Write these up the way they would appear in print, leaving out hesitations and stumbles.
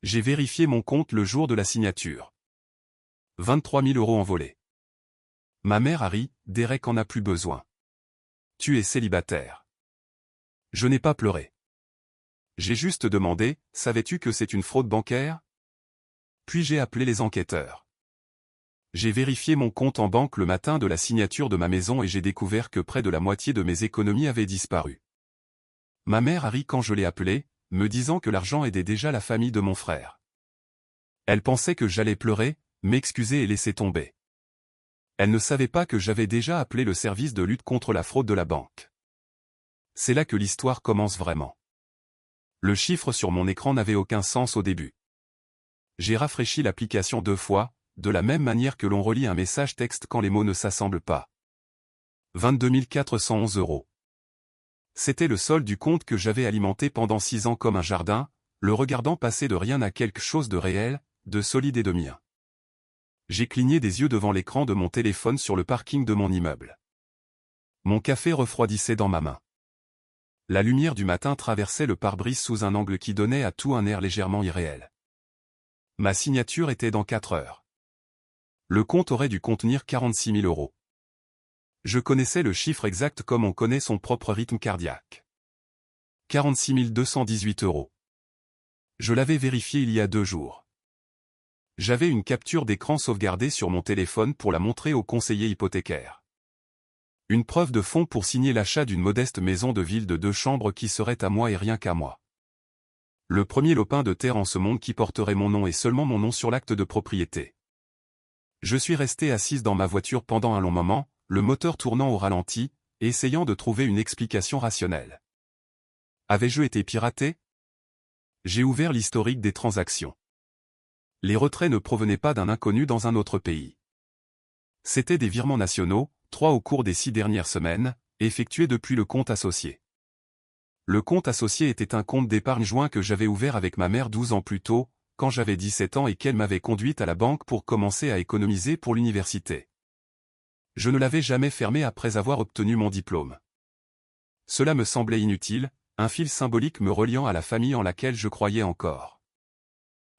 J'ai vérifié mon compte le jour de la signature. 23 000 € envolés. Ma mère a ri, Derek en a plus besoin. Tu es célibataire. Je n'ai pas pleuré. J'ai juste demandé, savais-tu que c'est une fraude bancaire? Puis j'ai appelé les enquêteurs. J'ai vérifié mon compte en banque le matin de la signature de ma maison et j'ai découvert que près de la moitié de mes économies avaient disparu. Ma mère a ri quand je l'ai appelée, me disant que l'argent aidait déjà la famille de mon frère. Elle pensait que j'allais pleurer, m'excuser et laisser tomber. Elle ne savait pas que j'avais déjà appelé le service de lutte contre la fraude de la banque. C'est là que l'histoire commence vraiment. Le chiffre sur mon écran n'avait aucun sens au début. J'ai rafraîchi l'application 2 fois, de la même manière que l'on relit un message texte quand les mots ne s'assemblent pas. 22 411 €. C'était le solde du compte que j'avais alimenté pendant 6 ans comme un jardin, le regardant passer de rien à quelque chose de réel, de solide et de mien. J'ai cligné des yeux devant l'écran de mon téléphone sur le parking de mon immeuble. Mon café refroidissait dans ma main. La lumière du matin traversait le pare-brise sous un angle qui donnait à tout un air légèrement irréel. Ma signature était dans 4 heures. Le compte aurait dû contenir 46 000 €. Je connaissais le chiffre exact comme on connaît son propre rythme cardiaque. 46 218 €. Je l'avais vérifié il y a 2 jours. J'avais une capture d'écran sauvegardée sur mon téléphone pour la montrer au conseiller hypothécaire. Une preuve de fonds pour signer l'achat d'une modeste maison de ville de 2 chambres qui serait à moi et rien qu'à moi. Le premier lopin de terre en ce monde qui porterait mon nom et seulement mon nom sur l'acte de propriété. Je suis resté assise dans ma voiture pendant un long moment, le moteur tournant au ralenti, essayant de trouver une explication rationnelle. Avais-je été piraté? J'ai ouvert l'historique des transactions. Les retraits ne provenaient pas d'un inconnu dans un autre pays. C'étaient des virements nationaux, 3 au cours des 6 dernières semaines, effectués depuis le compte associé. Le compte associé était un compte d'épargne joint que j'avais ouvert avec ma mère 12 ans plus tôt, quand j'avais 17 ans et qu'elle m'avait conduite à la banque pour commencer à économiser pour l'université. Je ne l'avais jamais fermé après avoir obtenu mon diplôme. Cela me semblait inutile, un fil symbolique me reliant à la famille en laquelle je croyais encore.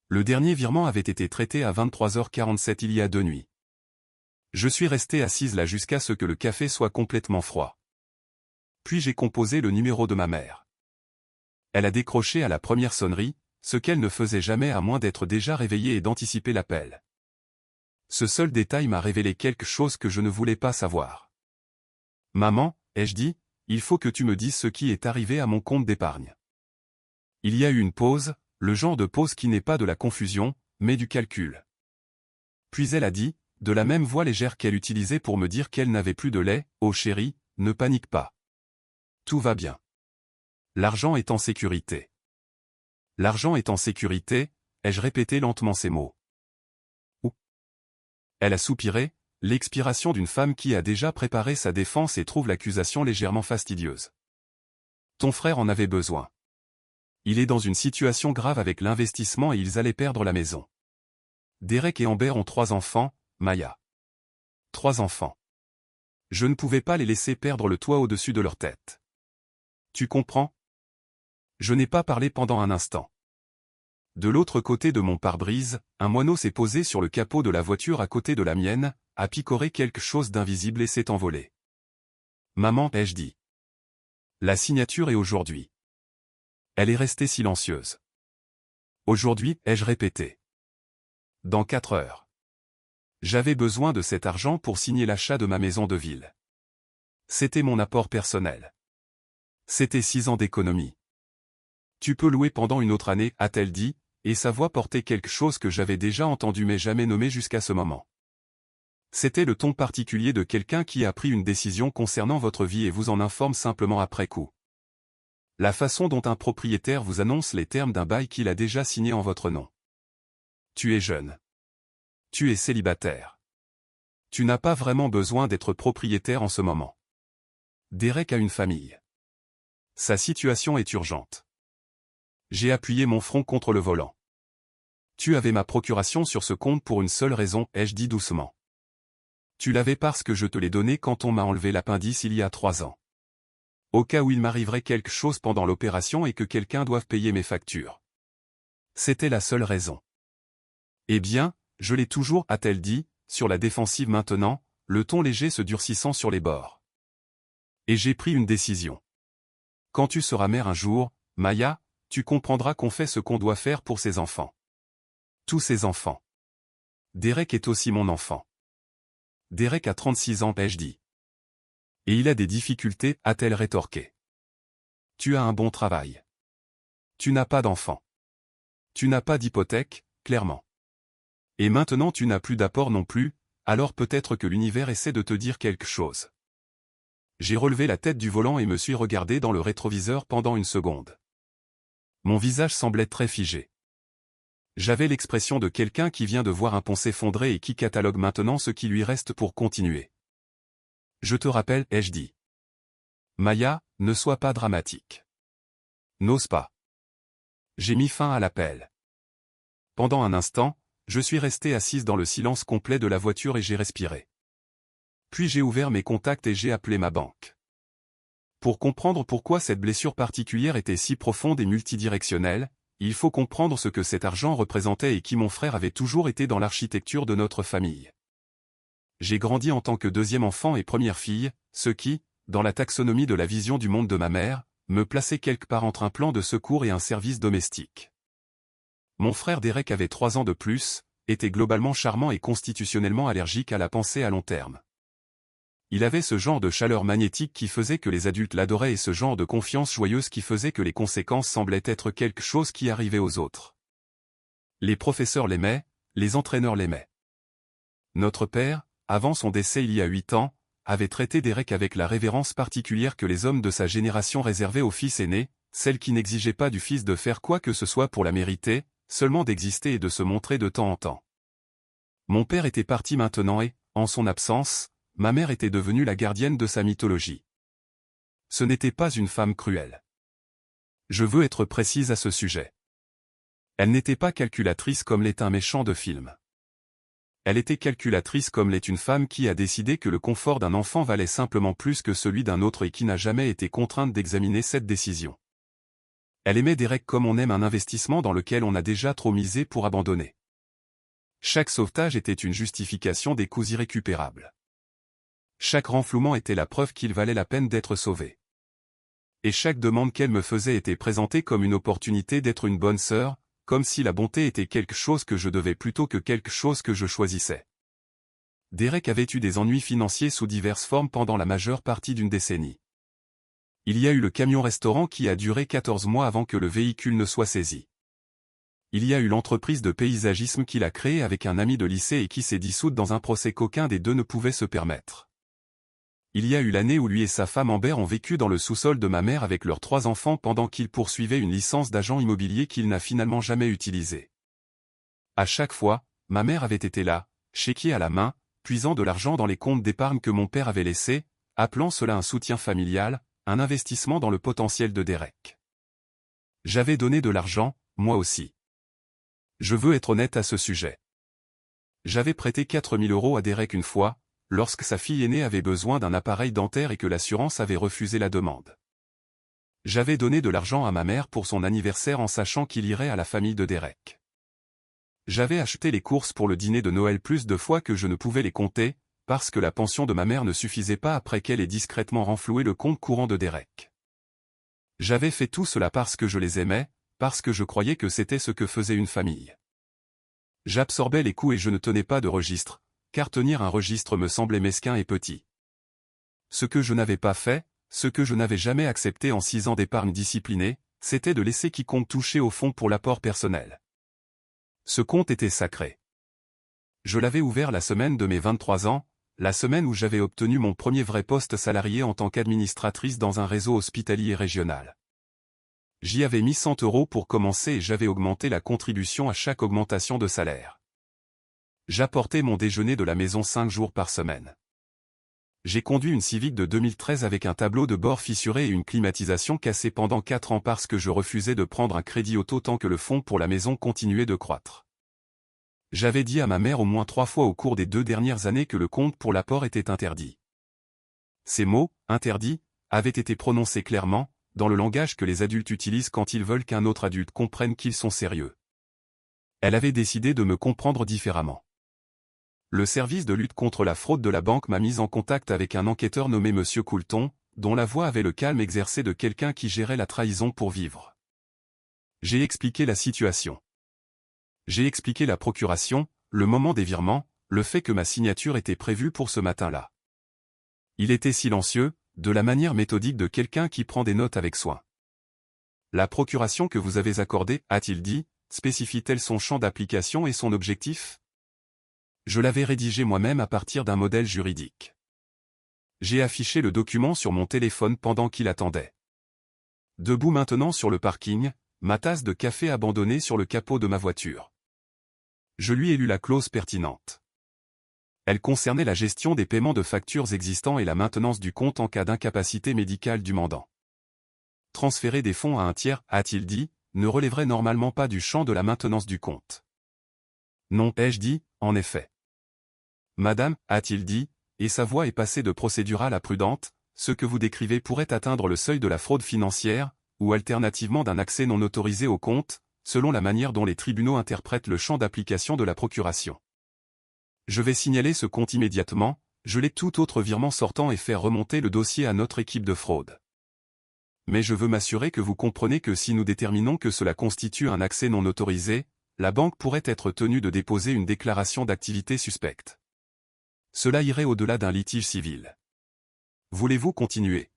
Le dernier virement avait été traité à 23h47 il y a 2 nuits. Je suis restée assise là jusqu'à ce que le café soit complètement froid. Puis j'ai composé le numéro de ma mère. Elle a décroché à la première sonnerie, ce qu'elle ne faisait jamais à moins d'être déjà réveillée et d'anticiper l'appel. Ce seul détail m'a révélé quelque chose que je ne voulais pas savoir. « Maman, ai-je dit, il faut que tu me dises ce qui est arrivé à mon compte d'épargne. » Il y a eu une pause, le genre de pause qui n'est pas de la confusion, mais du calcul. Puis elle a dit, de la même voix légère qu'elle utilisait pour me dire qu'elle n'avait plus de lait, « Oh chérie, ne panique pas. Tout va bien. L'argent est en sécurité. » L'argent est en sécurité, ai-je répété lentement ces mots. Ou. Elle a soupiré, l'expiration d'une femme qui a déjà préparé sa défense et trouve l'accusation légèrement fastidieuse. Ton frère en avait besoin. Il est dans une situation grave avec l'investissement et ils allaient perdre la maison. Derek et Amber ont 3 enfants, Maya. 3 enfants. Je ne pouvais pas les laisser perdre le toit au-dessus de leur tête. Tu comprends? Je n'ai pas parlé pendant un instant. De l'autre côté de mon pare-brise, un moineau s'est posé sur le capot de la voiture à côté de la mienne, a picoré quelque chose d'invisible et s'est envolé. Maman, ai-je dit. La signature est aujourd'hui. Elle est restée silencieuse. Aujourd'hui, ai-je répété. Dans 4 heures. J'avais besoin de cet argent pour signer l'achat de ma maison de ville. C'était mon apport personnel. C'était 6 ans d'économie. Tu peux louer pendant une autre année, a-t-elle dit, et sa voix portait quelque chose que j'avais déjà entendu mais jamais nommé jusqu'à ce moment. C'était le ton particulier de quelqu'un qui a pris une décision concernant votre vie et vous en informe simplement après coup. La façon dont un propriétaire vous annonce les termes d'un bail qu'il a déjà signé en votre nom. Tu es jeune. Tu es célibataire. Tu n'as pas vraiment besoin d'être propriétaire en ce moment. Derek a une famille. Sa situation est urgente. J'ai appuyé mon front contre le volant. Tu avais ma procuration sur ce compte pour une seule raison, ai-je dit doucement. Tu l'avais parce que je te l'ai donné quand on m'a enlevé l'appendice il y a 3 ans. Au cas où il m'arriverait quelque chose pendant l'opération et que quelqu'un doive payer mes factures. C'était la seule raison. Eh bien, je l'ai toujours, a-t-elle dit, sur la défensive maintenant, le ton léger se durcissant sur les bords. Et j'ai pris une décision. Quand tu seras mère un jour, Maya, tu comprendras qu'on fait ce qu'on doit faire pour ses enfants. Tous ses enfants. Derek est aussi mon enfant. Derek a 36 ans, ai-je dit. Et il a des difficultés, a-t-elle rétorqué. Tu as un bon travail. Tu n'as pas d'enfant. Tu n'as pas d'hypothèque, clairement. Et maintenant tu n'as plus d'apport non plus, alors peut-être que l'univers essaie de te dire quelque chose. J'ai relevé la tête du volant et me suis regardé dans le rétroviseur pendant une seconde. Mon visage semblait très figé. J'avais l'expression de quelqu'un qui vient de voir un pont s'effondrer et qui catalogue maintenant ce qui lui reste pour continuer. Je te rappelle, ai-je dit. Maya, ne sois pas dramatique. N'ose pas. J'ai mis fin à l'appel. Pendant un instant, je suis resté assise dans le silence complet de la voiture et j'ai respiré. Puis j'ai ouvert mes contacts et j'ai appelé ma banque. Pour comprendre pourquoi cette blessure particulière était si profonde et multidirectionnelle, il faut comprendre ce que cet argent représentait et qui mon frère avait toujours été dans l'architecture de notre famille. J'ai grandi en tant que deuxième enfant et première fille, ce qui, dans la taxonomie de la vision du monde de ma mère, me plaçait quelque part entre un plan de secours et un service domestique. Mon frère Derek avait 3 ans de plus, était globalement charmant et constitutionnellement allergique à la pensée à long terme. Il avait ce genre de chaleur magnétique qui faisait que les adultes l'adoraient et ce genre de confiance joyeuse qui faisait que les conséquences semblaient être quelque chose qui arrivait aux autres. Les professeurs l'aimaient, les entraîneurs l'aimaient. Notre père, avant son décès il y a 8 ans, avait traité Derek avec la révérence particulière que les hommes de sa génération réservaient au fils aîné, celle qui n'exigeait pas du fils de faire quoi que ce soit pour la mériter, seulement d'exister et de se montrer de temps en temps. Mon père était parti maintenant et, en son absence, ma mère était devenue la gardienne de sa mythologie. Ce n'était pas une femme cruelle. Je veux être précise à ce sujet. Elle n'était pas calculatrice comme l'est un méchant de film. Elle était calculatrice comme l'est une femme qui a décidé que le confort d'un enfant valait simplement plus que celui d'un autre et qui n'a jamais été contrainte d'examiner cette décision. Elle aimait Derek comme on aime un investissement dans lequel on a déjà trop misé pour abandonner. Chaque sauvetage était une justification des coûts irrécupérables. Chaque renflouement était la preuve qu'il valait la peine d'être sauvé. Et chaque demande qu'elle me faisait était présentée comme une opportunité d'être une bonne sœur, comme si la bonté était quelque chose que je devais plutôt que quelque chose que je choisissais. Derek avait eu des ennuis financiers sous diverses formes pendant la majeure partie d'une décennie. Il y a eu le camion-restaurant qui a duré 14 mois avant que le véhicule ne soit saisi. Il y a eu l'entreprise de paysagisme qu'il a créée avec un ami de lycée et qui s'est dissoute dans un procès qu'aucun des deux ne pouvait se permettre. Il y a eu l'année où lui et sa femme Amber ont vécu dans le sous-sol de ma mère avec leurs 3 enfants pendant qu'il poursuivait une licence d'agent immobilier qu'il n'a finalement jamais utilisée. À chaque fois, ma mère avait été là, chéquier à la main, puisant de l'argent dans les comptes d'épargne que mon père avait laissés, appelant cela un soutien familial, un investissement dans le potentiel de Derek. J'avais donné de l'argent, moi aussi. Je veux être honnête à ce sujet. J'avais prêté 4 000 € à Derek une fois, lorsque sa fille aînée avait besoin d'un appareil dentaire et que l'assurance avait refusé la demande. J'avais donné de l'argent à ma mère pour son anniversaire en sachant qu'il irait à la famille de Derek. J'avais acheté les courses pour le dîner de Noël plus de fois que je ne pouvais les compter, parce que la pension de ma mère ne suffisait pas après qu'elle ait discrètement renfloué le compte courant de Derek. J'avais fait tout cela parce que je les aimais, parce que je croyais que c'était ce que faisait une famille. J'absorbais les coûts et je ne tenais pas de registre, car tenir un registre me semblait mesquin et petit. Ce que je n'avais pas fait, ce que je n'avais jamais accepté en 6 ans d'épargne disciplinée, c'était de laisser quiconque toucher au fond pour l'apport personnel. Ce compte était sacré. Je l'avais ouvert la semaine de mes 23 ans, la semaine où j'avais obtenu mon premier vrai poste salarié en tant qu'administratrice dans un réseau hospitalier régional. J'y avais mis 100 € pour commencer et j'avais augmenté la contribution à chaque augmentation de salaire. J'apportais mon déjeuner de la maison 5 jours par semaine. J'ai conduit une Civic de 2013 avec un tableau de bord fissuré et une climatisation cassée pendant 4 ans parce que je refusais de prendre un crédit auto tant que le fonds pour la maison continuait de croître. J'avais dit à ma mère au moins 3 fois au cours des 2 dernières années que le compte pour l'apport était interdit. Ces mots, interdits, avaient été prononcés clairement, dans le langage que les adultes utilisent quand ils veulent qu'un autre adulte comprenne qu'ils sont sérieux. Elle avait décidé de me comprendre différemment. Le service de lutte contre la fraude de la banque m'a mis en contact avec un enquêteur nommé Monsieur Coulton, dont la voix avait le calme exercé de quelqu'un qui gérait la trahison pour vivre. J'ai expliqué la situation. J'ai expliqué la procuration, le moment des virements, le fait que ma signature était prévue pour ce matin-là. Il était silencieux, de la manière méthodique de quelqu'un qui prend des notes avec soin. La procuration que vous avez accordée, a-t-il dit, spécifie-t-elle son champ d'application et son objectif? Je l'avais rédigé moi-même à partir d'un modèle juridique. J'ai affiché le document sur mon téléphone pendant qu'il attendait. Debout maintenant sur le parking, ma tasse de café abandonnée sur le capot de ma voiture. Je lui ai lu la clause pertinente. Elle concernait la gestion des paiements de factures existants et la maintenance du compte en cas d'incapacité médicale du mandant. Transférer des fonds à un tiers, a-t-il dit, ne relèverait normalement pas du champ de la maintenance du compte. Non, ai-je dit, en effet. Madame, a-t-il dit, et sa voix est passée de procédurale à prudente, ce que vous décrivez pourrait atteindre le seuil de la fraude financière, ou alternativement d'un accès non autorisé au compte, selon la manière dont les tribunaux interprètent le champ d'application de la procuration. Je vais signaler ce compte immédiatement, geler tout autre virement sortant et faire remonter le dossier à notre équipe de fraude. Mais je veux m'assurer que vous comprenez que si nous déterminons que cela constitue un accès non autorisé, la banque pourrait être tenue de déposer une déclaration d'activité suspecte. Cela irait au-delà d'un litige civil. Voulez-vous continuer?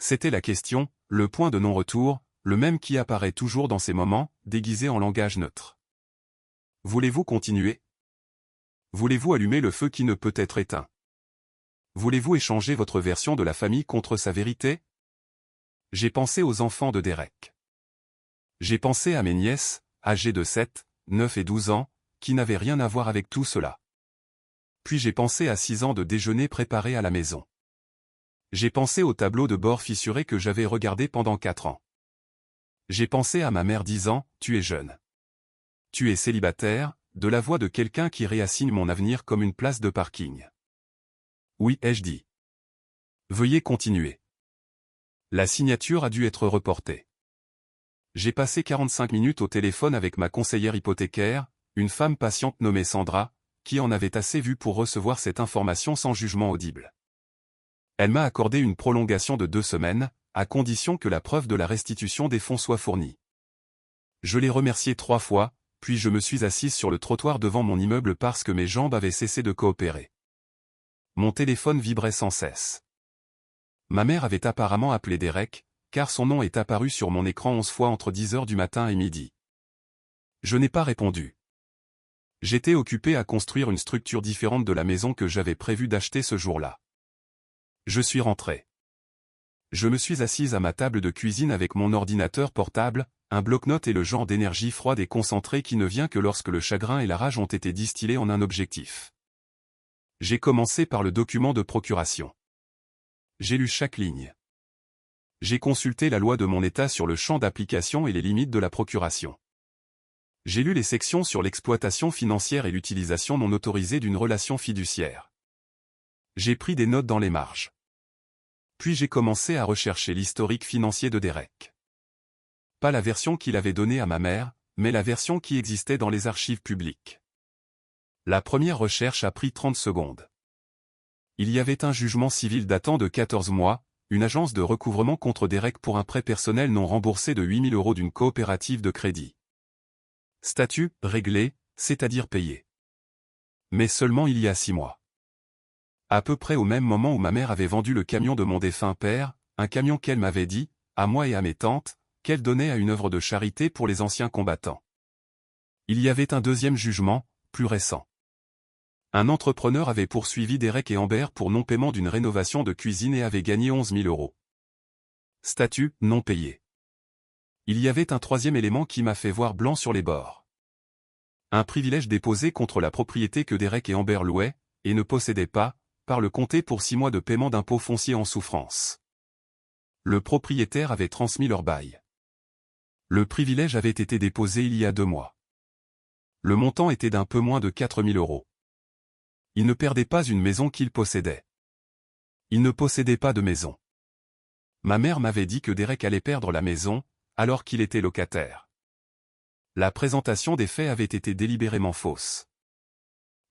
C'était la question, le point de non-retour, le même qui apparaît toujours dans ces moments, déguisé en langage neutre. Voulez-vous continuer? Voulez-vous allumer le feu qui ne peut être éteint? Voulez-vous échanger votre version de la famille contre sa vérité? J'ai pensé aux enfants de Derek. J'ai pensé à mes nièces, âgées de 7, 9 et 12 ans, qui n'avaient rien à voir avec tout cela. Puis j'ai pensé à 6 ans de déjeuner préparé à la maison. J'ai pensé au tableau de bord fissuré que j'avais regardé pendant 4 ans. J'ai pensé à ma mère disant, « Tu es jeune. Tu es célibataire », de la voix de quelqu'un qui réassigne mon avenir comme une place de parking. Oui, ai-je dit. Veuillez continuer. La signature a dû être reportée. J'ai passé 45 minutes au téléphone avec ma conseillère hypothécaire, une femme patiente nommée Sandra, qui en avait assez vu pour recevoir cette information sans jugement audible. Elle m'a accordé une prolongation de 2 semaines, à condition que la preuve de la restitution des fonds soit fournie. Je l'ai remerciée 3 fois, puis je me suis assise sur le trottoir devant mon immeuble parce que mes jambes avaient cessé de coopérer. Mon téléphone vibrait sans cesse. Ma mère avait apparemment appelé Derek, car son nom est apparu sur mon écran 11 fois entre 10 heures du matin et midi. Je n'ai pas répondu. J'étais occupé à construire une structure différente de la maison que j'avais prévu d'acheter ce jour-là. Je suis rentré. Je me suis assise à ma table de cuisine avec mon ordinateur portable, un bloc-notes et le genre d'énergie froide et concentrée qui ne vient que lorsque le chagrin et la rage ont été distillés en un objectif. J'ai commencé par le document de procuration. J'ai lu chaque ligne. J'ai consulté la loi de mon État sur le champ d'application et les limites de la procuration. J'ai lu les sections sur l'exploitation financière et l'utilisation non autorisée d'une relation fiduciaire. J'ai pris des notes dans les marges. Puis j'ai commencé à rechercher l'historique financier de Derek. Pas la version qu'il avait donnée à ma mère, mais la version qui existait dans les archives publiques. La première recherche a pris 30 secondes. Il y avait un jugement civil datant de 14 mois, une agence de recouvrement contre Derek pour un prêt personnel non remboursé de 8 000 € d'une coopérative de crédit. Statut, réglé, c'est-à-dire payé. Mais seulement il y a 6 mois. À peu près au même moment où ma mère avait vendu le camion de mon défunt père, un camion qu'elle m'avait dit, à moi et à mes tantes, qu'elle donnait à une œuvre de charité pour les anciens combattants. Il y avait un deuxième jugement, plus récent. Un entrepreneur avait poursuivi Derek et Amber pour non-paiement d'une rénovation de cuisine et avait gagné 11 000 €. Statut, non payé. Il y avait un troisième élément qui m'a fait voir blanc sur les bords. Un privilège déposé contre la propriété que Derek et Amber louaient, et ne possédaient pas, par le comté pour 6 mois de paiement d'impôts fonciers en souffrance. Le propriétaire avait transmis leur bail. Le privilège avait été déposé il y a 2 mois. Le montant était d'un peu moins de 4 000 €. Il ne perdait pas une maison qu'il possédait. Il ne possédait pas de maison. Ma mère m'avait dit que Derek allait perdre la maison, alors qu'il était locataire. La présentation des faits avait été délibérément fausse.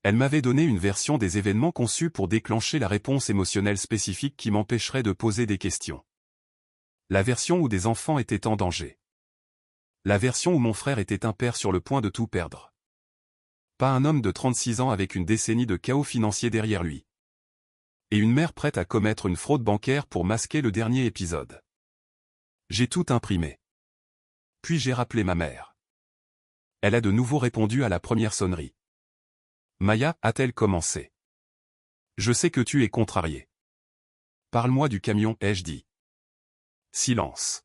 Elle m'avait donné une version des événements conçue pour déclencher la réponse émotionnelle spécifique qui m'empêcherait de poser des questions. La version où des enfants étaient en danger. La version où mon frère était un père sur le point de tout perdre. Pas un homme de 36 ans avec une décennie de chaos financier derrière lui. Et une mère prête à commettre une fraude bancaire pour masquer le dernier épisode. J'ai tout imprimé. Puis j'ai rappelé ma mère. Elle a de nouveau répondu à la première sonnerie. Maya, a-t-elle commencé. Je sais que tu es contrarié. Parle-moi du camion, ai-je dit. Silence.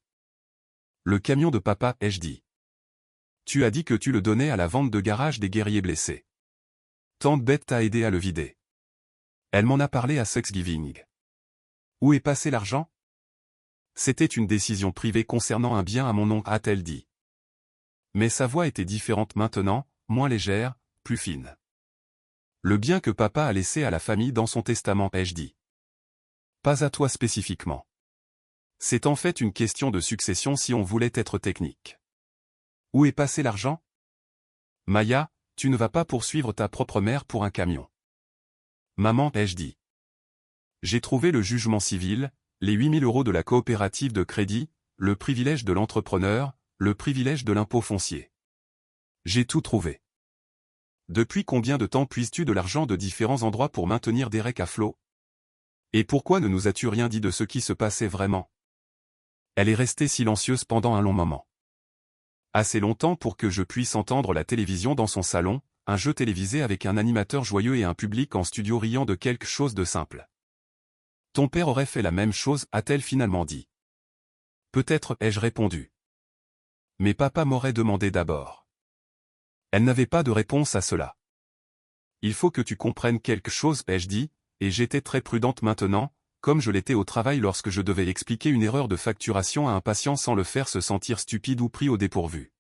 Le camion de papa, ai-je dit. Tu as dit que tu le donnais à la vente de garage des guerriers blessés. Tante Bette t'a aidé à le vider. Elle m'en a parlé à Thanksgiving. Où est passé l'argent? C'était une décision privée concernant un bien à mon oncle, a-t-elle dit. Mais sa voix était différente maintenant, moins légère, plus fine. Le bien que papa a laissé à la famille dans son testament, ai-je dit. Pas à toi spécifiquement. C'est en fait une question de succession si on voulait être technique. Où est passé l'argent? Maya, tu ne vas pas poursuivre ta propre mère pour un camion. Maman, ai-je dit. J'ai trouvé le jugement civil, les 8 000 € de la coopérative de crédit, le privilège de l'entrepreneur, le privilège de l'impôt foncier. J'ai tout trouvé. Depuis combien de temps puises-tu de l'argent de différents endroits pour maintenir Derek à flot? Et pourquoi ne nous as-tu rien dit de ce qui se passait vraiment? Elle est restée silencieuse pendant un long moment. Assez longtemps pour que je puisse entendre la télévision dans son salon, un jeu télévisé avec un animateur joyeux et un public en studio riant de quelque chose de simple. Ton père aurait fait la même chose, a-t-elle finalement dit. Peut-être, ai-je répondu. Mais papa m'aurait demandé d'abord. Elle n'avait pas de réponse à cela. Il faut que tu comprennes quelque chose, ai-je dit, et j'étais très prudente maintenant, comme je l'étais au travail lorsque je devais expliquer une erreur de facturation à un patient sans le faire se sentir stupide ou pris au dépourvu.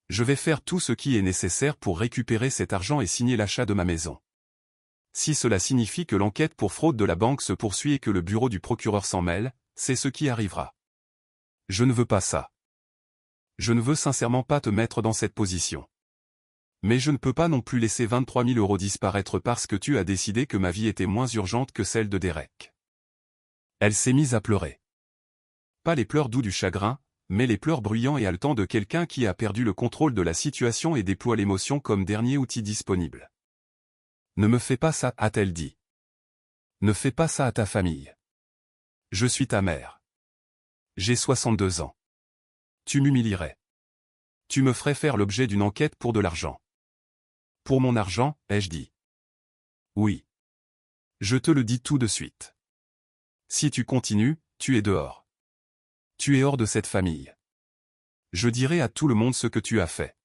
Je vais faire tout ce qui est nécessaire pour récupérer cet argent et signer l'achat de ma maison. Si cela signifie que l'enquête pour fraude de la banque se poursuit et que le bureau du procureur s'en mêle, c'est ce qui arrivera. Je ne veux pas ça. Je ne veux sincèrement pas te mettre dans cette position. Mais je ne peux pas non plus laisser 23 000 € disparaître parce que tu as décidé que ma vie était moins urgente que celle de Derek. Elle s'est mise à pleurer. Pas les pleurs doux du chagrin, mais les pleurs bruyants et haletants de quelqu'un qui a perdu le contrôle de la situation et déploie l'émotion comme dernier outil disponible. Ne me fais pas ça, a-t-elle dit. Ne fais pas ça à ta famille. Je suis ta mère. J'ai 62 ans. Tu m'humilierais. Tu me ferais faire l'objet d'une enquête pour de l'argent. Pour mon argent, ai-je dit. Oui. Je te le dis tout de suite. Si tu continues, tu es dehors. Tu es hors de cette famille. Je dirai à tout le monde ce que tu as fait.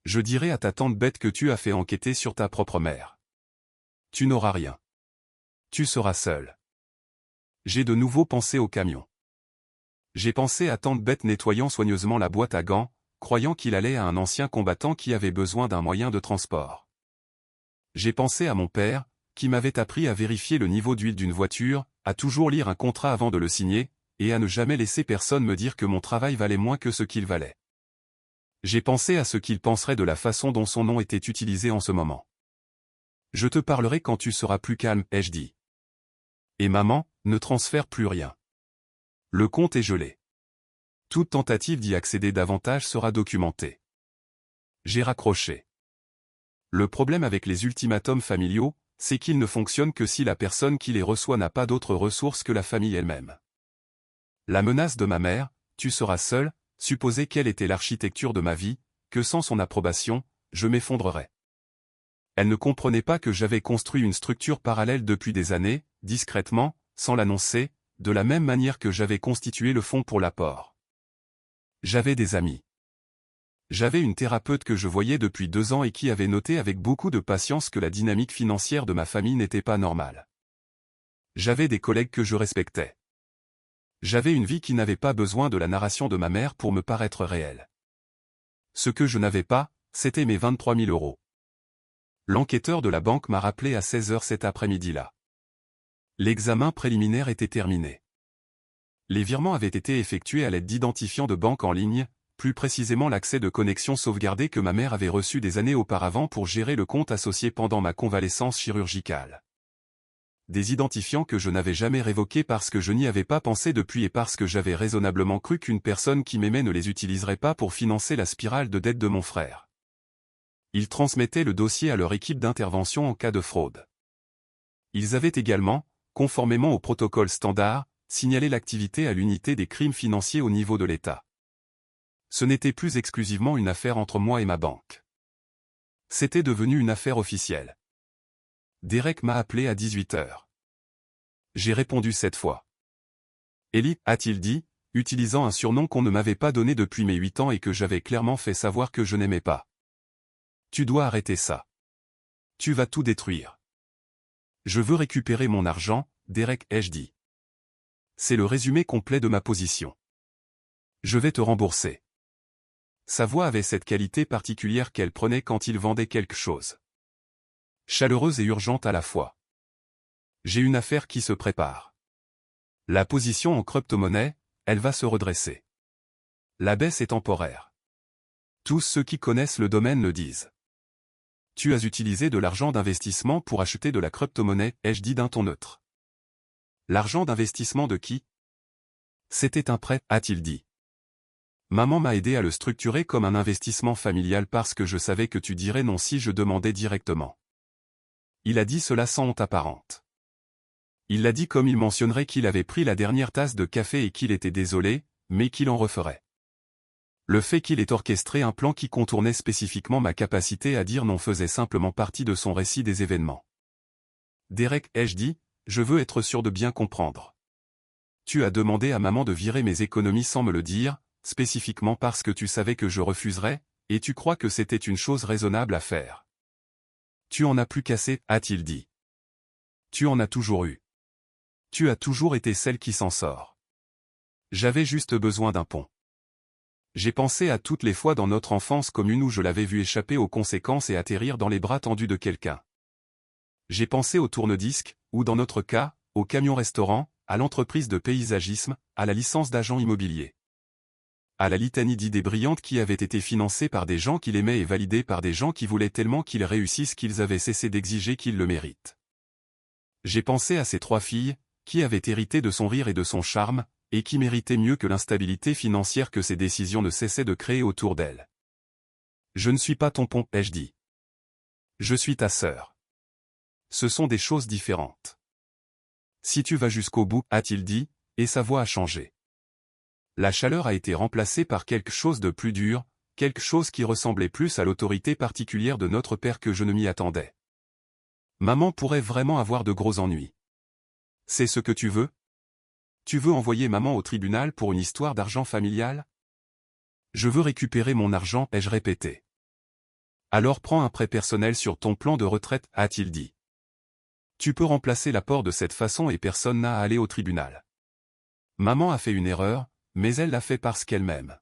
Je dirai à ta tante Bette que tu as fait enquêter sur ta propre mère. Tu n'auras rien. Tu seras seul. J'ai de nouveau pensé au camion. J'ai pensé à tante Bette nettoyant soigneusement la boîte à gants, croyant qu'il allait à un ancien combattant qui avait besoin d'un moyen de transport. J'ai pensé à mon père, qui m'avait appris à vérifier le niveau d'huile d'une voiture, à toujours lire un contrat avant de le signer, et à ne jamais laisser personne me dire que mon travail valait moins que ce qu'il valait. J'ai pensé à ce qu'il penserait de la façon dont son nom était utilisé en ce moment. Je te parlerai quand tu seras plus calme, ai-je dit. Et maman, ne transfère plus rien. Le compte est gelé. Toute tentative d'y accéder davantage sera documentée. J'ai raccroché. Le problème avec les ultimatums familiaux, c'est qu'ils ne fonctionnent que si la personne qui les reçoit n'a pas d'autres ressources que la famille elle-même. La menace de ma mère, tu seras seul, supposait quelle était l'architecture de ma vie, que sans son approbation, je m'effondrerais. Elle ne comprenait pas que j'avais construit une structure parallèle depuis des années, discrètement, sans l'annoncer, de la même manière que j'avais constitué le fonds pour l'apport. J'avais des amis. J'avais une thérapeute que je voyais depuis 2 ans et qui avait noté avec beaucoup de patience que la dynamique financière de ma famille n'était pas normale. J'avais des collègues que je respectais. J'avais une vie qui n'avait pas besoin de la narration de ma mère pour me paraître réelle. Ce que je n'avais pas, c'était mes 23 000 €. L'enquêteur de la banque m'a rappelé à 16 h cet après-midi-là. L'examen préliminaire était terminé. Les virements avaient été effectués à l'aide d'identifiants de banque en ligne, plus précisément l'accès de connexion sauvegardé que ma mère avait reçu des années auparavant pour gérer le compte associé pendant ma convalescence chirurgicale. Des identifiants que je n'avais jamais révoqués parce que je n'y avais pas pensé depuis et parce que j'avais raisonnablement cru qu'une personne qui m'aimait ne les utiliserait pas pour financer la spirale de dette de mon frère. Ils transmettaient le dossier à leur équipe d'intervention en cas de fraude. Ils avaient également, conformément au protocole standard, signalé l'activité à l'unité des crimes financiers au niveau de l'État. Ce n'était plus exclusivement une affaire entre moi et ma banque. C'était devenu une affaire officielle. Derek m'a appelé à 18h. J'ai répondu cette fois. Ellie, a-t-il dit, utilisant un surnom qu'on ne m'avait pas donné depuis mes 8 ans et que j'avais clairement fait savoir que je n'aimais pas. Tu dois arrêter ça. Tu vas tout détruire. Je veux récupérer mon argent, Derek, ai-je dit. C'est le résumé complet de ma position. Je vais te rembourser. Sa voix avait cette qualité particulière qu'elle prenait quand il vendait quelque chose. Chaleureuse et urgente à la fois. J'ai une affaire qui se prépare. La position en crypto-monnaie, elle va se redresser. La baisse est temporaire. Tous ceux qui connaissent le domaine le disent. Tu as utilisé de l'argent d'investissement pour acheter de la crypto-monnaie, ai-je dit d'un ton neutre. L'argent d'investissement de qui? C'était un prêt, a-t-il dit. Maman m'a aidé à le structurer comme un investissement familial parce que je savais que tu dirais non si je demandais directement. Il a dit cela sans honte apparente. Il l'a dit comme il mentionnerait qu'il avait pris la dernière tasse de café et qu'il était désolé, mais qu'il en referait. Le fait qu'il ait orchestré un plan qui contournait spécifiquement ma capacité à dire non faisait simplement partie de son récit des événements. Derek, ai-je dit, je veux être sûr de bien comprendre. Tu as demandé à maman de virer mes économies sans me le dire, spécifiquement parce que tu savais que je refuserais, et tu crois que c'était une chose raisonnable à faire. Tu en as plus qu'assez, a-t-il dit. Tu en as toujours eu. Tu as toujours été celle qui s'en sort. J'avais juste besoin d'un pont. J'ai pensé à toutes les fois dans notre enfance commune où je l'avais vu échapper aux conséquences et atterrir dans les bras tendus de quelqu'un. J'ai pensé au tourne-disque, ou dans notre cas, au camion-restaurant, à l'entreprise de paysagisme, à la licence d'agent immobilier. À la litanie d'idées brillantes qui avaient été financées par des gens qu'il aimait et validées par des gens qui voulaient tellement qu'ils réussissent qu'ils avaient cessé d'exiger qu'ils le méritent. J'ai pensé à ces 3 filles, qui avaient hérité de son rire et de son charme, et qui méritaient mieux que l'instabilité financière que ses décisions ne cessaient de créer autour d'elles. Je ne suis pas ton pont, ai-je dit. Je suis ta sœur. Ce sont des choses différentes. Si tu vas jusqu'au bout, a-t-il dit, et sa voix a changé. La chaleur a été remplacée par quelque chose de plus dur, quelque chose qui ressemblait plus à l'autorité particulière de notre père que je ne m'y attendais. Maman pourrait vraiment avoir de gros ennuis. C'est ce que tu veux? Tu veux envoyer maman au tribunal pour une histoire d'argent familial? Je veux récupérer mon argent, ai-je répété. Alors prends un prêt personnel sur ton plan de retraite, a-t-il dit. Tu peux remplacer l'apport de cette façon et personne n'a à aller au tribunal. Maman a fait une erreur, mais elle l'a fait parce qu'elle m'aime.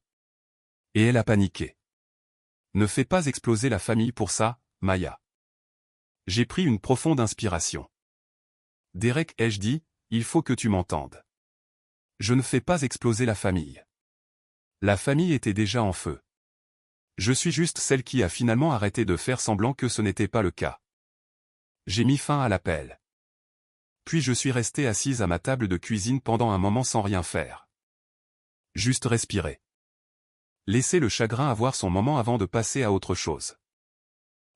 Et elle a paniqué. Ne fais pas exploser la famille pour ça, Maya. J'ai pris une profonde inspiration. Derek, ai-je dit, il faut que tu m'entendes. Je ne fais pas exploser la famille. La famille était déjà en feu. Je suis juste celle qui a finalement arrêté de faire semblant que ce n'était pas le cas. J'ai mis fin à l'appel. Puis je suis restée assise à ma table de cuisine pendant un moment sans rien faire. Juste respirer. Laisser le chagrin avoir son moment avant de passer à autre chose.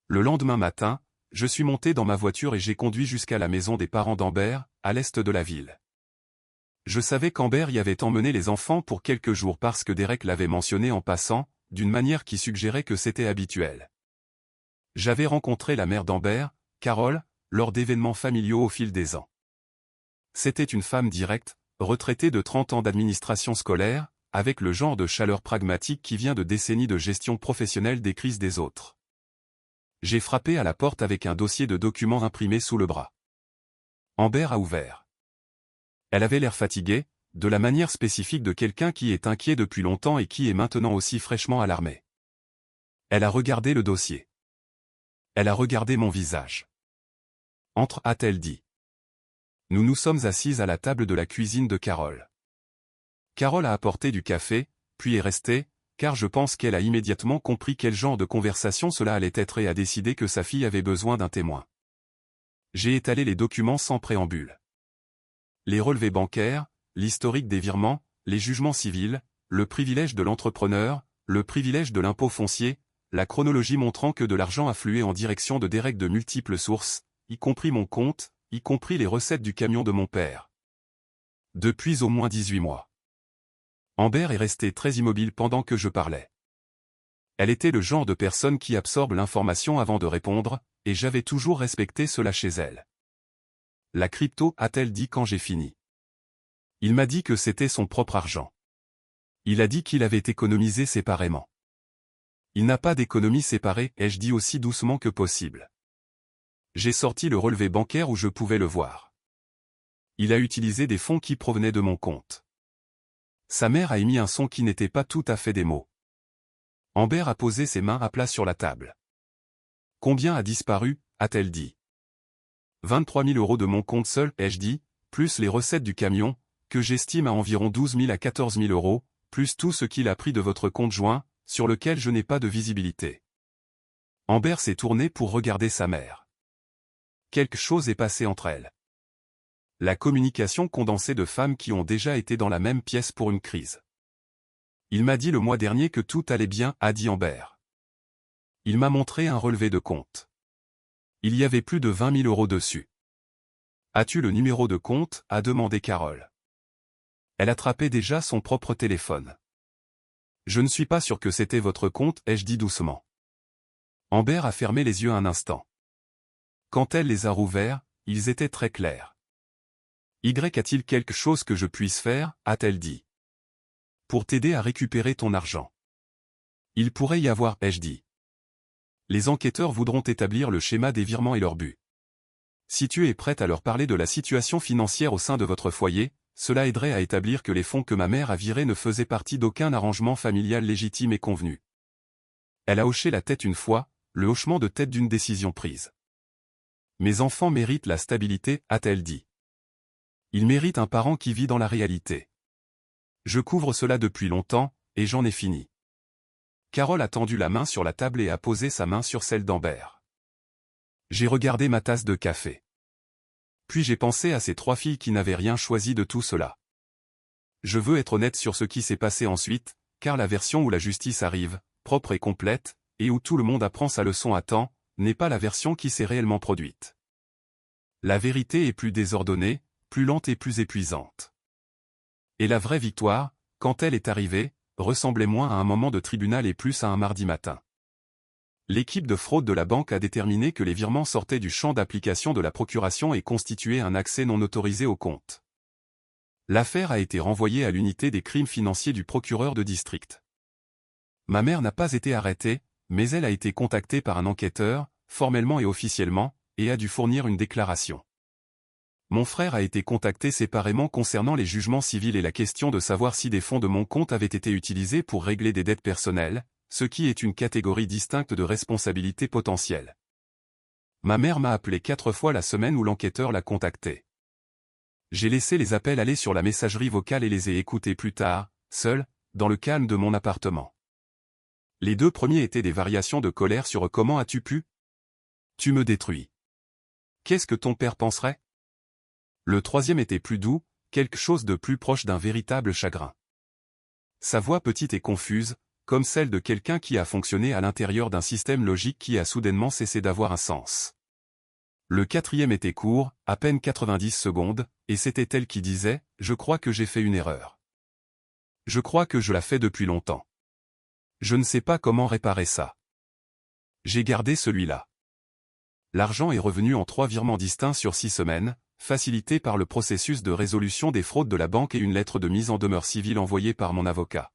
Le lendemain matin, je suis monté dans ma voiture et j'ai conduit jusqu'à la maison des parents d'Amber, à l'est de la ville. Je savais qu'Amber y avait emmené les enfants pour quelques jours parce que Derek l'avait mentionné en passant, d'une manière qui suggérait que c'était habituel. J'avais rencontré la mère d'Amber, Carol, lors d'événements familiaux au fil des ans. C'était une femme directe, retraitée de 30 ans d'administration scolaire, avec le genre de chaleur pragmatique qui vient de décennies de gestion professionnelle des crises des autres. J'ai frappé à la porte avec un dossier de documents imprimés sous le bras. Amber a ouvert. Elle avait l'air fatiguée, de la manière spécifique de quelqu'un qui est inquiet depuis longtemps et qui est maintenant aussi fraîchement alarmé. Elle a regardé le dossier. Elle a regardé mon visage. Entre, a-t-elle dit. Nous nous sommes assises à la table de la cuisine de Carol. Carol a apporté du café, puis est restée, car je pense qu'elle a immédiatement compris quel genre de conversation cela allait être et a décidé que sa fille avait besoin d'un témoin. J'ai étalé les documents sans préambule. Les relevés bancaires, l'historique des virements, les jugements civils, le privilège de l'entrepreneur, le privilège de l'impôt foncier, la chronologie montrant que de l'argent affluait en direction de Derek de multiples sources, y compris mon compte, y compris les recettes du camion de mon père. Depuis au moins 18 mois. Amber est restée très immobile pendant que je parlais. Elle était le genre de personne qui absorbe l'information avant de répondre, et j'avais toujours respecté cela chez elle. La crypto, a-t-elle dit quand j'ai fini. Il m'a dit que c'était son propre argent. Il a dit qu'il avait économisé séparément. Il n'a pas d'économie séparée, ai-je dit aussi doucement que possible. J'ai sorti le relevé bancaire où je pouvais le voir. Il a utilisé des fonds qui provenaient de mon compte. Sa mère a émis un son qui n'était pas tout à fait des mots. Amber a posé ses mains à plat sur la table. Combien a disparu, a-t-elle dit. 23 000 € de mon compte seul, ai-je dit, plus les recettes du camion, que j'estime à environ 12 000 à 14 000 €, plus tout ce qu'il a pris de votre compte joint, sur lequel je n'ai pas de visibilité. Amber s'est tournée pour regarder sa mère. Quelque chose est passé entre elles. La communication condensée de femmes qui ont déjà été dans la même pièce pour une crise. Il m'a dit le mois dernier que tout allait bien, a dit Amber. Il m'a montré un relevé de compte. Il y avait plus de 20 000 € dessus. As-tu le numéro de compte, a demandé Carole. Elle attrapait déjà son propre téléphone. Je ne suis pas sûr que c'était votre compte, ai-je dit doucement. Amber a fermé les yeux un instant. Quand elle les a rouverts, ils étaient très clairs. Y a-t-il quelque chose que je puisse faire, a-t-elle dit. Pour t'aider à récupérer ton argent. Il pourrait y avoir, ai-je dit. Les enquêteurs voudront établir le schéma des virements et leur but. Si tu es prête à leur parler de la situation financière au sein de votre foyer, cela aiderait à établir que les fonds que ma mère a virés ne faisaient partie d'aucun arrangement familial légitime et convenu. Elle a hoché la tête une fois, le hochement de tête d'une décision prise. Mes enfants méritent la stabilité, a-t-elle dit. Ils méritent un parent qui vit dans la réalité. Je couvre cela depuis longtemps, et j'en ai fini. Carole a tendu la main sur la table et a posé sa main sur celle d'Amber. J'ai regardé ma tasse de café. Puis j'ai pensé à ces 3 filles qui n'avaient rien choisi de tout cela. Je veux être honnête sur ce qui s'est passé ensuite, car la version où la justice arrive, propre et complète, et où tout le monde apprend sa leçon à temps, n'est pas la version qui s'est réellement produite. La vérité est plus désordonnée, plus lente et plus épuisante. Et la vraie victoire, quand elle est arrivée, ressemblait moins à un moment de tribunal et plus à un mardi matin. L'équipe de fraude de la banque a déterminé que les virements sortaient du champ d'application de la procuration et constituaient un accès non autorisé au compte. L'affaire a été renvoyée à l'unité des crimes financiers du procureur de district. Ma mère n'a pas été arrêtée, mais elle a été contactée par un enquêteur, formellement et officiellement, et a dû fournir une déclaration. Mon frère a été contacté séparément concernant les jugements civils et la question de savoir si des fonds de mon compte avaient été utilisés pour régler des dettes personnelles, ce qui est une catégorie distincte de responsabilité potentielle. Ma mère m'a appelé 4 fois la semaine où l'enquêteur l'a contacté. J'ai laissé les appels aller sur la messagerie vocale et les ai écoutés plus tard, seul, dans le calme de mon appartement. Les 2 premiers étaient des variations de colère sur « Comment as-tu pu ? Tu me détruis. Qu'est-ce que ton père penserait ?» Le 3e était plus doux, quelque chose de plus proche d'un véritable chagrin. Sa voix petite et confuse, comme celle de quelqu'un qui a fonctionné à l'intérieur d'un système logique qui a soudainement cessé d'avoir un sens. Le 4e était court, à peine 90 secondes, et c'était elle qui disait « Je crois que j'ai fait une erreur. Je crois que je la fais depuis longtemps. Je ne sais pas comment réparer ça. » J'ai gardé celui-là. L'argent est revenu en 3 virements distincts sur 6 semaines, facilité par le processus de résolution des fraudes de la banque et une lettre de mise en demeure civile envoyée par mon avocat.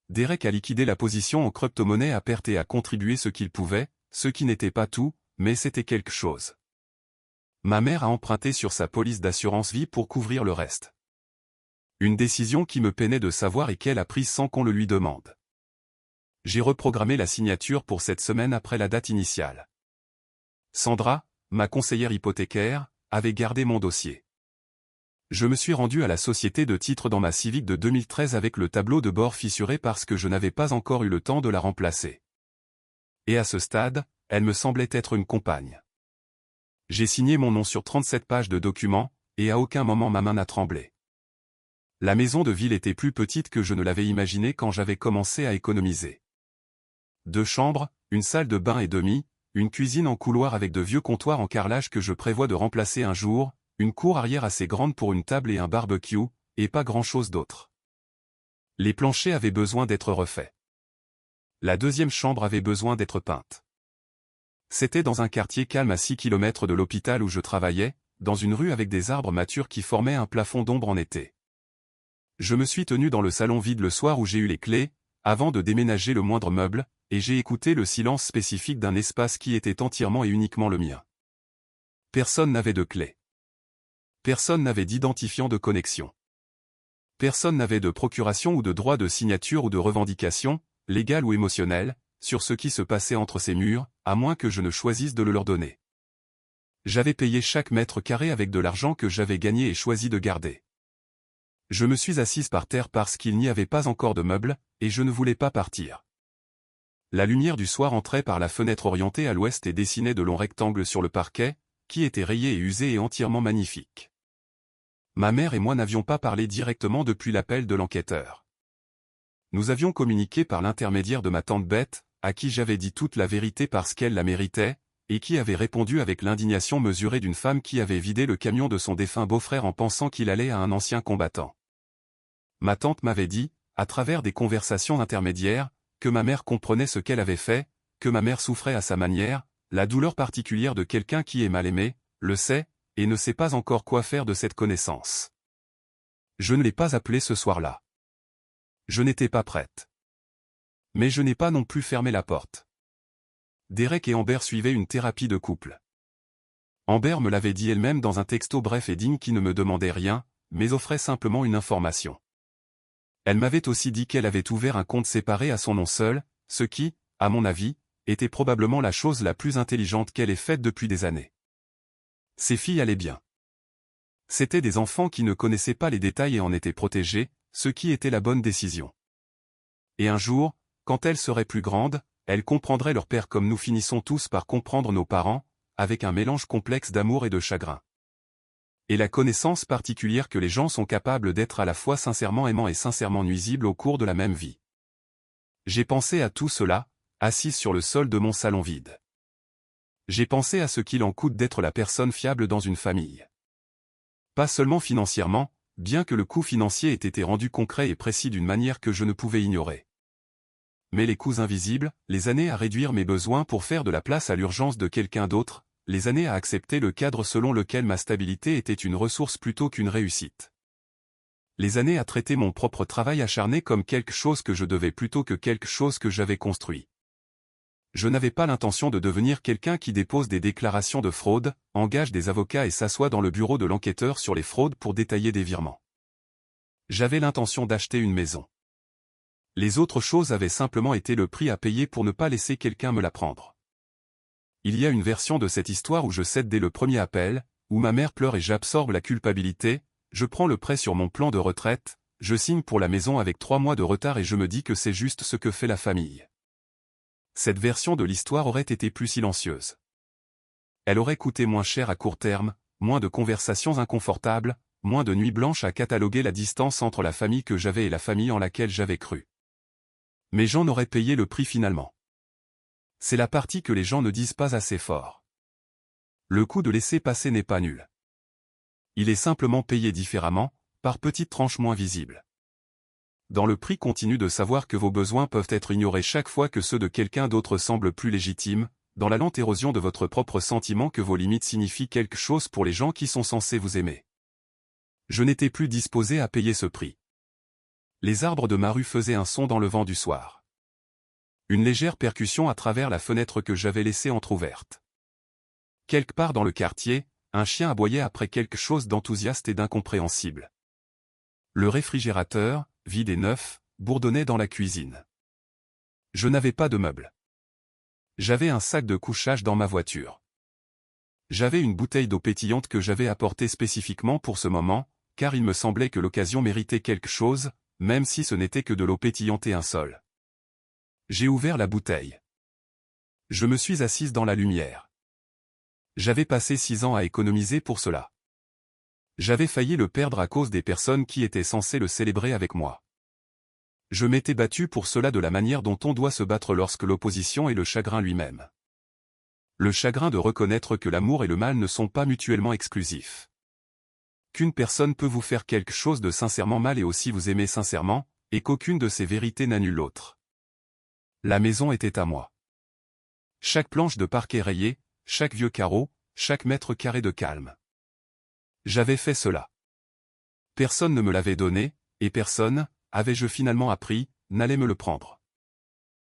Derek a liquidé la position en crypto-monnaie à perte et a contribué ce qu'il pouvait, ce qui n'était pas tout, mais c'était quelque chose. Ma mère a emprunté sur sa police d'assurance vie pour couvrir le reste. Une décision qui me peinait de savoir et qu'elle a prise sans qu'on le lui demande. J'ai reprogrammé la signature pour cette semaine après la date initiale. Sandra, ma conseillère hypothécaire, avait gardé mon dossier. Je me suis rendu à la société de titres dans ma Civic de 2013 avec le tableau de bord fissuré parce que je n'avais pas encore eu le temps de la remplacer. Et à ce stade, elle me semblait être une compagne. J'ai signé mon nom sur 37 pages de documents, et à aucun moment ma main n'a tremblé. La maison de ville était plus petite que je ne l'avais imaginé quand j'avais commencé à économiser. 2 chambres, une salle de bain et demi, une cuisine en couloir avec de vieux comptoirs en carrelage que je prévois de remplacer un jour, une cour arrière assez grande pour une table et un barbecue, et pas grand-chose d'autre. Les planchers avaient besoin d'être refaits. La deuxième chambre avait besoin d'être peinte. C'était dans un quartier calme à 6 km de l'hôpital où je travaillais, dans une rue avec des arbres matures qui formaient un plafond d'ombre en été. Je me suis tenu dans le salon vide le soir où j'ai eu les clés, avant de déménager le moindre meuble, et j'ai écouté le silence spécifique d'un espace qui était entièrement et uniquement le mien. Personne n'avait de clé. Personne n'avait d'identifiant de connexion. Personne n'avait de procuration ou de droit de signature ou de revendication, légale ou émotionnelle, sur ce qui se passait entre ces murs, à moins que je ne choisisse de le leur donner. J'avais payé chaque mètre carré avec de l'argent que j'avais gagné et choisi de garder. Je me suis assise par terre parce qu'il n'y avait pas encore de meubles, et je ne voulais pas partir. La lumière du soir entrait par la fenêtre orientée à l'ouest et dessinait de longs rectangles sur le parquet, qui était rayé et usé et entièrement magnifique. Ma mère et moi n'avions pas parlé directement depuis l'appel de l'enquêteur. Nous avions communiqué par l'intermédiaire de ma tante Bette, à qui j'avais dit toute la vérité parce qu'elle la méritait, et qui avait répondu avec l'indignation mesurée d'une femme qui avait vidé le camion de son défunt beau-frère en pensant qu'il allait à un ancien combattant. Ma tante m'avait dit, à travers des conversations intermédiaires, que ma mère comprenait ce qu'elle avait fait, que ma mère souffrait à sa manière, la douleur particulière de quelqu'un qui est mal aimé, le sait, et ne sait pas encore quoi faire de cette connaissance. Je ne l'ai pas appelée ce soir-là. Je n'étais pas prête. Mais je n'ai pas non plus fermé la porte. Derek et Amber suivaient une thérapie de couple. Amber me l'avait dit elle-même dans un texto bref et digne qui ne me demandait rien, mais offrait simplement une information. Elle m'avait aussi dit qu'elle avait ouvert un compte séparé à son nom seul, ce qui, à mon avis, était probablement la chose la plus intelligente qu'elle ait faite depuis des années. Ses filles allaient bien. C'étaient des enfants qui ne connaissaient pas les détails et en étaient protégés, ce qui était la bonne décision. Et un jour, quand elles seraient plus grandes, elles comprendraient leur père comme nous finissons tous par comprendre nos parents, avec un mélange complexe d'amour et de chagrin. Et la connaissance particulière que les gens sont capables d'être à la fois sincèrement aimants et sincèrement nuisibles au cours de la même vie. J'ai pensé à tout cela, assise sur le sol de mon salon vide. J'ai pensé à ce qu'il en coûte d'être la personne fiable dans une famille. Pas seulement financièrement, bien que le coût financier ait été rendu concret et précis d'une manière que je ne pouvais ignorer. Mais les coûts invisibles, les années à réduire mes besoins pour faire de la place à l'urgence de quelqu'un d'autre, les années à accepter le cadre selon lequel ma stabilité était une ressource plutôt qu'une réussite. Les années à traiter mon propre travail acharné comme quelque chose que je devais plutôt que quelque chose que j'avais construit. Je n'avais pas l'intention de devenir quelqu'un qui dépose des déclarations de fraude, engage des avocats et s'assoit dans le bureau de l'enquêteur sur les fraudes pour détailler des virements. J'avais l'intention d'acheter une maison. Les autres choses avaient simplement été le prix à payer pour ne pas laisser quelqu'un me la prendre. Il y a une version de cette histoire où je cède dès le premier appel, où ma mère pleure et j'absorbe la culpabilité, je prends le prêt sur mon plan de retraite, je signe pour la maison avec 3 mois de retard et je me dis que c'est juste ce que fait la famille. Cette version de l'histoire aurait été plus silencieuse. Elle aurait coûté moins cher à court terme, moins de conversations inconfortables, moins de nuits blanches à cataloguer la distance entre la famille que j'avais et la famille en laquelle j'avais cru. Mais j'en aurais payé le prix finalement. C'est la partie que les gens ne disent pas assez fort. Le coût de laisser passer n'est pas nul. Il est simplement payé différemment, par petites tranches moins visibles. Dans le prix continu de savoir que vos besoins peuvent être ignorés chaque fois que ceux de quelqu'un d'autre semblent plus légitimes, dans la lente érosion de votre propre sentiment que vos limites signifient quelque chose pour les gens qui sont censés vous aimer. Je n'étais plus disposé à payer ce prix. Les arbres de ma rue faisaient un son dans le vent du soir. Une légère percussion à travers la fenêtre que j'avais laissée entr'ouverte. Quelque part dans le quartier, un chien aboyait après quelque chose d'enthousiaste et d'incompréhensible. Le réfrigérateur, vide et neuf, bourdonnait dans la cuisine. Je n'avais pas de meubles. J'avais un sac de couchage dans ma voiture. J'avais une bouteille d'eau pétillante que j'avais apportée spécifiquement pour ce moment, car il me semblait que l'occasion méritait quelque chose, même si ce n'était que de l'eau pétillante et un sol. J'ai ouvert la bouteille. Je me suis assise dans la lumière. J'avais passé 6 ans à économiser pour cela. J'avais failli le perdre à cause des personnes qui étaient censées le célébrer avec moi. Je m'étais battu pour cela de la manière dont on doit se battre lorsque l'opposition est le chagrin lui-même. Le chagrin de reconnaître que l'amour et le mal ne sont pas mutuellement exclusifs. Qu'une personne peut vous faire quelque chose de sincèrement mal et aussi vous aimer sincèrement, et qu'aucune de ces vérités n'annule l'autre. La maison était à moi. Chaque planche de parquet rayée, chaque vieux carreau, chaque mètre carré de calme. J'avais fait cela. Personne ne me l'avait donné, et personne, avais-je finalement appris, n'allait me le prendre.